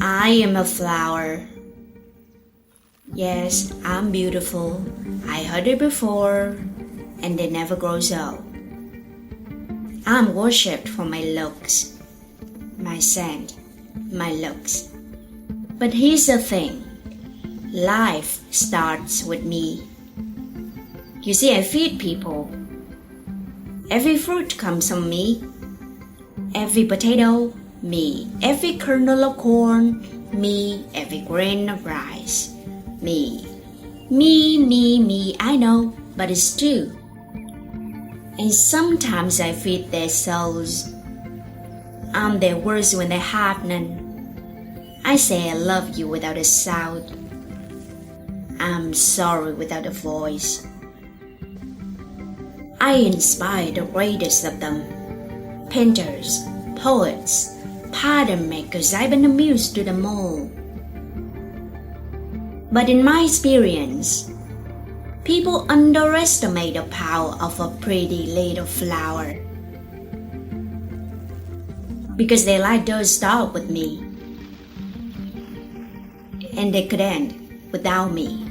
I am a flower. Yes, I'm beautiful. I heard it before, and it never grows old. I'm worshipped for my looks, my scent, my looks. But here's the thing. Life starts with me. You see, I feed people. Every fruit comes from me. Every potato, me. Every kernel of corn, me. Every grain of rice, me. Me, I know, but it's true. And sometimes I feed their souls. I'm their words when they have none. I say I love you without a sound. I'm sorry without a voice. I inspire the greatest of them. Painters, poets, pattern makers, I've been amused to them all. But in my experience, people underestimate the power of a pretty little flower. Because their life does start with me. And they could end without me.